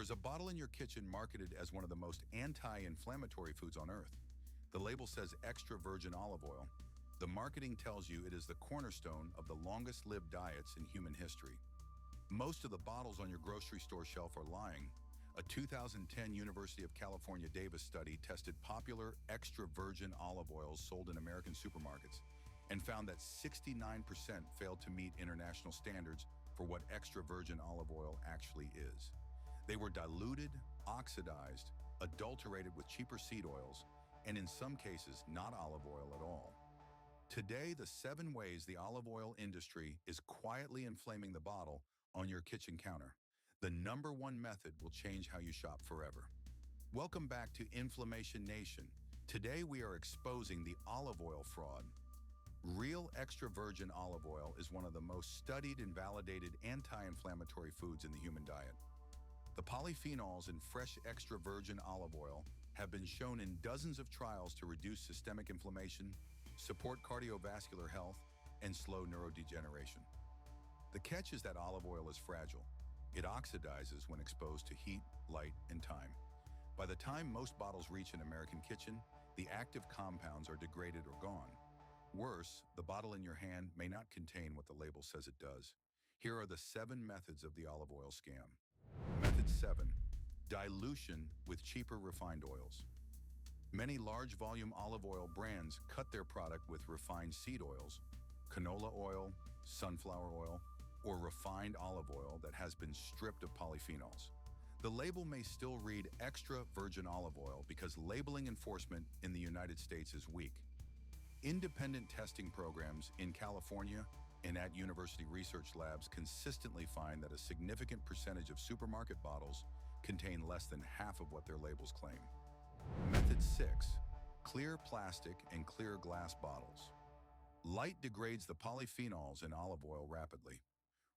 There is a bottle in your kitchen marketed as one of the most anti-inflammatory foods on earth. The label says extra virgin olive oil. The marketing tells you it is the cornerstone of the longest-lived diets in human history. Most of the bottles on your grocery store shelf are lying. A 2010 University of California Davis study tested popular extra virgin olive oils sold in American supermarkets and found that 69% failed to meet international standards for what extra virgin olive oil actually is. They were diluted, oxidized, adulterated with cheaper seed oils, and in some cases, not olive oil at all. Today, the 7 ways the olive oil industry is quietly inflaming the bottle on your kitchen counter. The #1 method will change how you shop forever. Welcome back to Inflammation Nation. Today, we are exposing the olive oil fraud. Real extra virgin olive oil is one of the most studied and validated anti-inflammatory foods in the human diet. The polyphenols in fresh extra virgin olive oil have been shown in dozens of trials to reduce systemic inflammation, support cardiovascular health, and slow neurodegeneration. The catch is that olive oil is fragile. It oxidizes when exposed to heat, light, and time. By the time most bottles reach an American kitchen, the active compounds are degraded or gone. Worse, the bottle in your hand may not contain what the label says it does. Here are the 7 methods of the olive oil scam. Method 7. Dilution with cheaper refined oils. Many large volume olive oil brands cut their product with refined seed oils, canola oil, sunflower oil, or refined olive oil that has been stripped of polyphenols. The label may still read extra virgin olive oil because labeling enforcement in the United States is weak. Independent testing programs in California and at university research labs consistently find that a significant percentage of supermarket bottles contain less than half of what their labels claim. Method 6. Clear plastic and clear glass bottles. Light degrades the polyphenols in olive oil rapidly.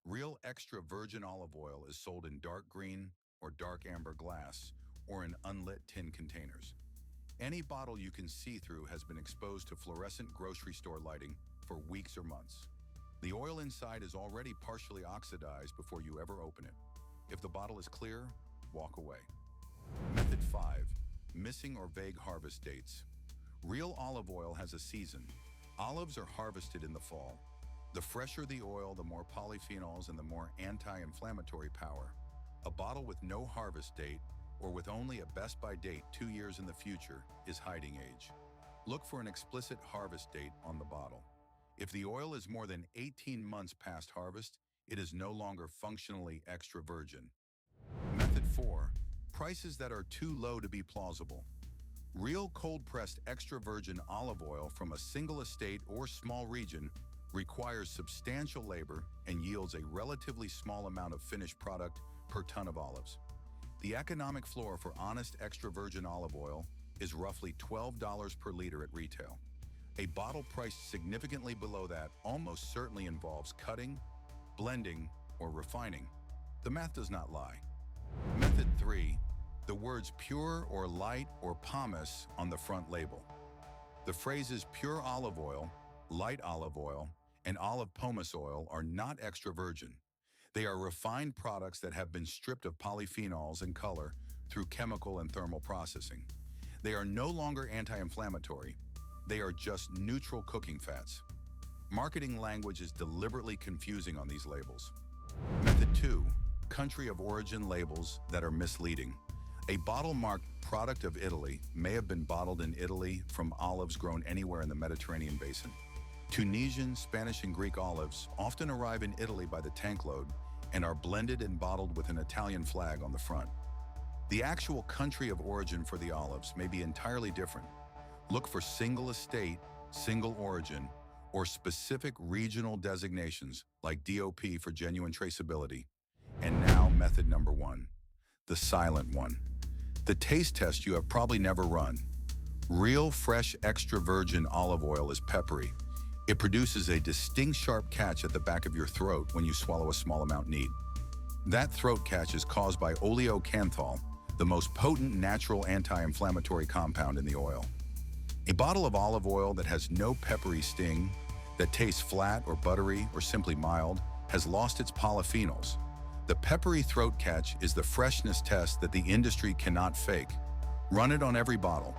Real extra virgin olive oil is sold in dark green or dark amber glass or in unlit tin containers. Any bottle you can see through has been exposed to fluorescent grocery store lighting for weeks or months. The oil inside is already partially oxidized before you ever open it. If the bottle is clear, walk away. Method 5. Missing or vague harvest dates. Real olive oil has a season. Olives are harvested in the fall. The fresher the oil, the more polyphenols and the more anti-inflammatory power. A bottle with no harvest date or with only a best-by date 2 years in the future is hiding age. Look for an explicit harvest date on the bottle. If the oil is more than 18 months past harvest, it is no longer functionally extra virgin. Method 4. Prices that are too low to be plausible. Real cold-pressed extra virgin olive oil from a single estate or small region requires substantial labor and yields a relatively small amount of finished product per ton of olives. The economic floor for honest extra virgin olive oil is roughly $12 per liter at retail. A bottle priced significantly below that almost certainly involves cutting, blending, or refining. The math does not lie. Method 3. The words pure or light or pomace on the front label. The phrases pure olive oil, light olive oil, and olive pomace oil are not extra virgin. They are refined products that have been stripped of polyphenols and color through chemical and thermal processing. They are no longer anti-inflammatory. They are just neutral cooking fats. Marketing language is deliberately confusing on these labels. Method 2. Country of origin labels that are misleading. A bottle marked product of Italy may have been bottled in Italy from olives grown anywhere in the Mediterranean basin. Tunisian, Spanish, and Greek olives often arrive in Italy by the tankload and are blended and bottled with an Italian flag on the front. The actual country of origin for the olives may be entirely different. Look for single estate, single origin, or specific regional designations like DOP for genuine traceability. And now, method number 1, the silent one. The taste test you have probably never run. Real, fresh, extra virgin olive oil is peppery. It produces a distinct sharp catch at the back of your throat when you swallow a small amount neat. That throat catch is caused by oleocanthal, the most potent natural anti-inflammatory compound in the oil. A bottle of olive oil that has no peppery sting, that tastes flat or buttery or simply mild, has lost its polyphenols. The peppery throat catch is the freshness test that the industry cannot fake. Run it on every bottle.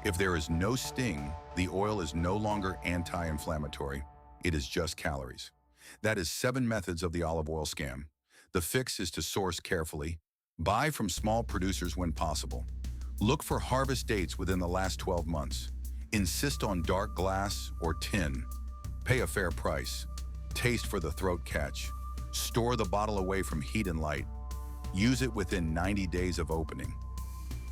If there is no sting, the oil is no longer anti-inflammatory. It is just calories. That is 7 methods of the olive oil scam. The fix is to source carefully. Buy from small producers when possible. Look for harvest dates within the last 12 months. Insist on dark glass or tin. Pay a fair price. Taste for the throat catch. Store the bottle away from heat and light. Use it within 90 days of opening.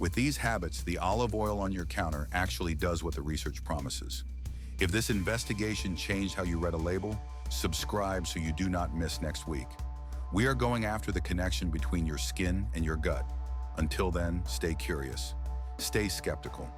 With these habits, the olive oil on your counter actually does what the research promises. If this investigation changed how you read a label, subscribe so you do not miss next week. We are going after the connection between your skin and your gut. Until then, stay curious. Stay skeptical.